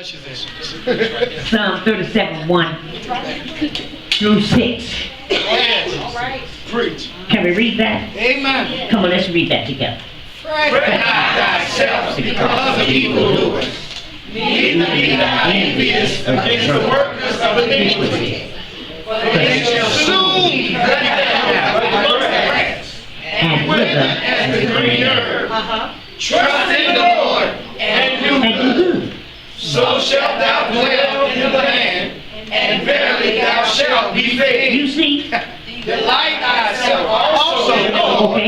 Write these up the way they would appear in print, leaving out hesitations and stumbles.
much is this? This is right there. Psalm 37, 1 through 6. All right. Preach. Can we read that? Amen. Come on, let's read that together. Fret not thyself because of evildoers, neither be thou envious against the workers of iniquity. For they shall soon be cut down by the grass, and wither as the green herb. Trust in the Lord, and do good. So shalt thou dwell in the land, and verily thou shalt be fed. You see? Delight thyself also in the Lord,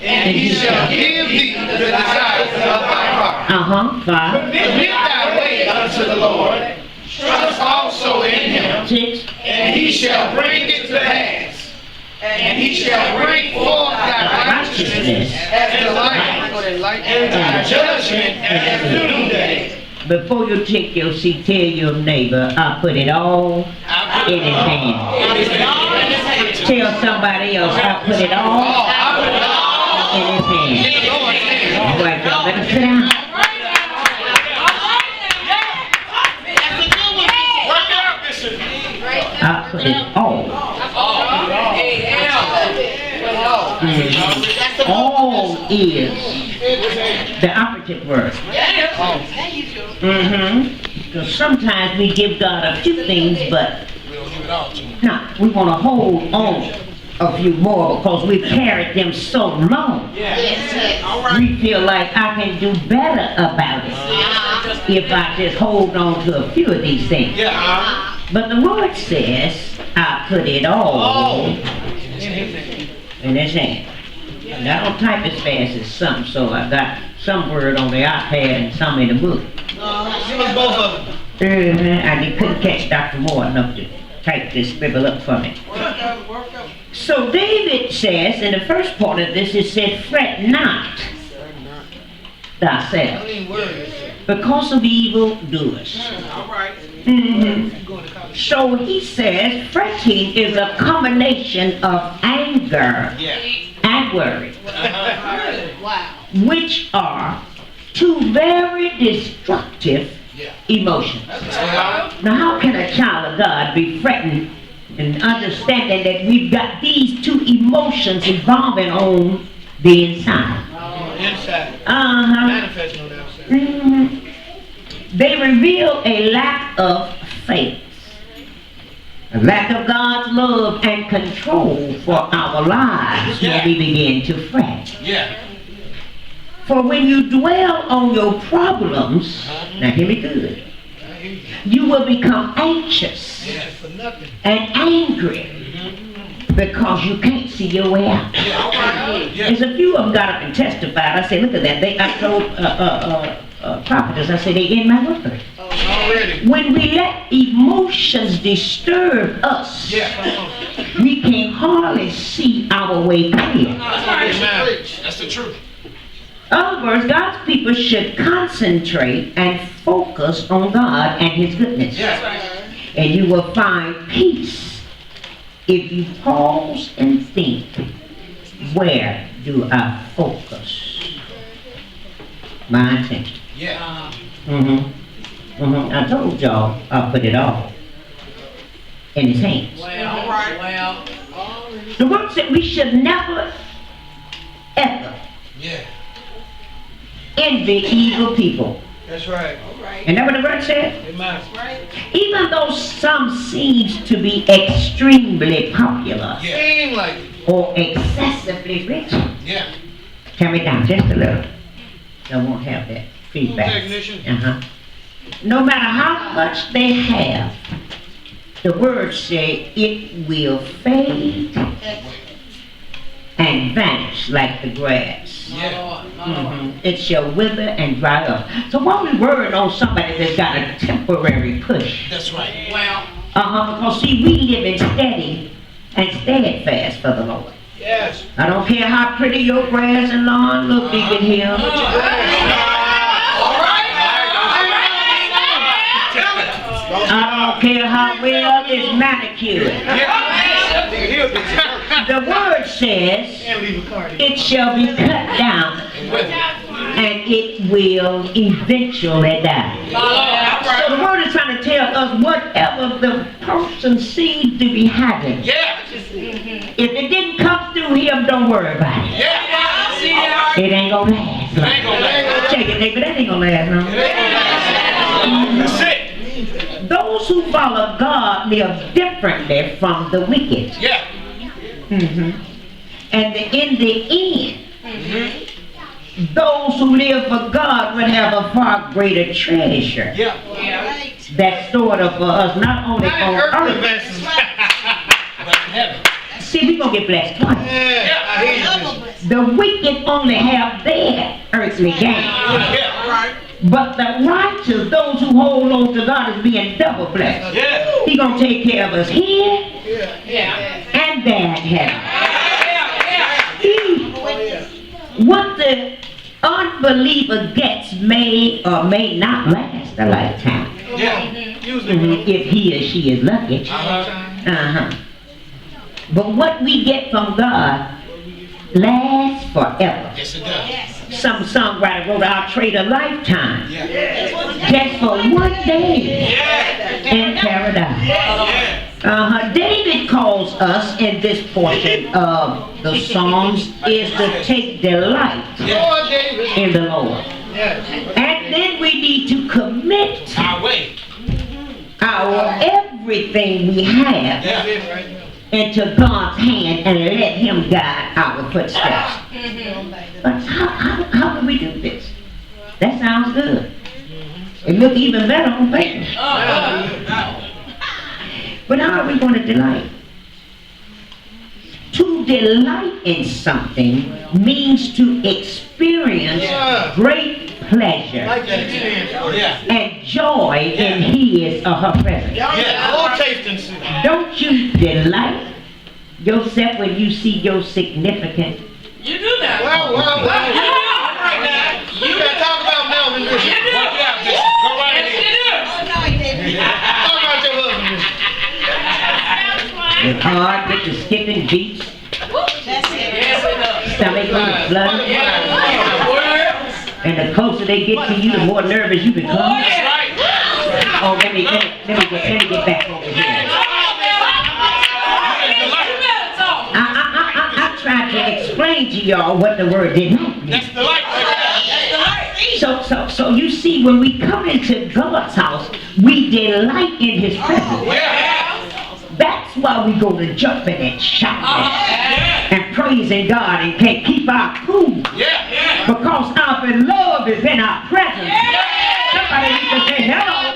and he shall give thee the desires of thy heart. 5. Commit thy way unto the Lord, trust also in him, 6. and he shall bring it to pass. And he shall bring forth thy righteousness as the light, and thy judgment as the noonday. Before you take your seat, tell your neighbor, I put it all in his hand. Tell somebody else, I put it all in his hand. All right, y'all better sit down. I put it all. All is the operative word. Because sometimes we give God a few things, but no, we want to hold on a few more because we've carried them so long. We feel like I can do better about it if I just hold on to a few of these things. But the Lord says, I put it all in his hand. And I don't type as fast as some, so I got some word on the iPad and some in the book. Give us both of them. I couldn't catch Dr. Moore enough to type this scribble up for me. So David says, in the first part of this, it said, fret not thyself because of evil doers. So he says, fretting is a combination of anger and worry, which are two very destructive emotions. Now, how can a child of God be fretting and understanding that we've got these two emotions evolving on the inside? Manifesting on the outside. They reveal a lack of faith, a lack of God's love and control for our lives when we begin to fret. For when you dwell on your problems, now hear me good, you will become anxious and angry because you can't see your way out. There's a few of them got up and testified. I said, look at that. I told prophetess, I said, they in my word. When we let emotions disturb us, we can hardly see our way clear. That's the truth. In other words, God's people should concentrate and focus on God and his goodness. And you will find peace if you pause and think, where do I focus my attention? I told y'all I put it all in his hands. The word said we should never, ever envy evil people. That's right. Isn't that what the word said? Amen. Even though some seems to be extremely popular or excessively rich. Turn me down just a little. I won't have that feedback. No matter how much they have, the word say it will fade and vanish like the grass. It shall wither and dry up. So why are we worried on somebody that's got a temporary push? That's right. Because see, we live in steady and steadfast for the Lord. I don't care how pretty your grass and lawn look, Deacon Hill. I don't care how well it's manicured. The word says it shall be cut down and it will eventually die. So us whatever the person seems to be having. Yeah. If it didn't come through him, don't worry about it. Yeah. It ain't gonna last. It ain't gonna last. Check it, neighbor. That ain't gonna last, no. That's it. Those who follow God live differently from the wicked. Yeah. And in the end, those who live for God will have a far greater treasure. Yeah. That's stored up for us, not only on earth. See, we're going to get blessed twice. The wicked only have their earthly gain. But the righteous, those who hold on to God, is being double blessed. He's going to take care of us here and there in heaven. What the unbeliever gets may or may not last a lifetime. If he or she is lucky. But what we get from God lasts forever. Yes, it does. Some songwriter wrote, I'll trade a lifetime just for one day in paradise. David calls us in this portion of the Psalms is to take delight in the Lord. And then we need to commit our everything we have into God's hand and let him guide our footsteps. But how do we do this? That sounds good. It looks even better on paper. But how are we going to delight? To delight in something means to experience great pleasure and joy in his or her presence. Don't you delight yourself when you see your significant? You do that. Well. You gotta talk about Melvin. You do. Go right ahead. Talk about your husband. It's hard with the skipping beats. Stomach blood. And the closer they get to you, the more nervous you become. Oh, let me get back over here. I tried to explain to y'all what the word delight means. That's the light. So you see, when we come into God's house, we delight in his presence. That's why we go to jumping and shouting and praising God and can't keep our cool. Because our love is in our presence. Somebody needs to say hello.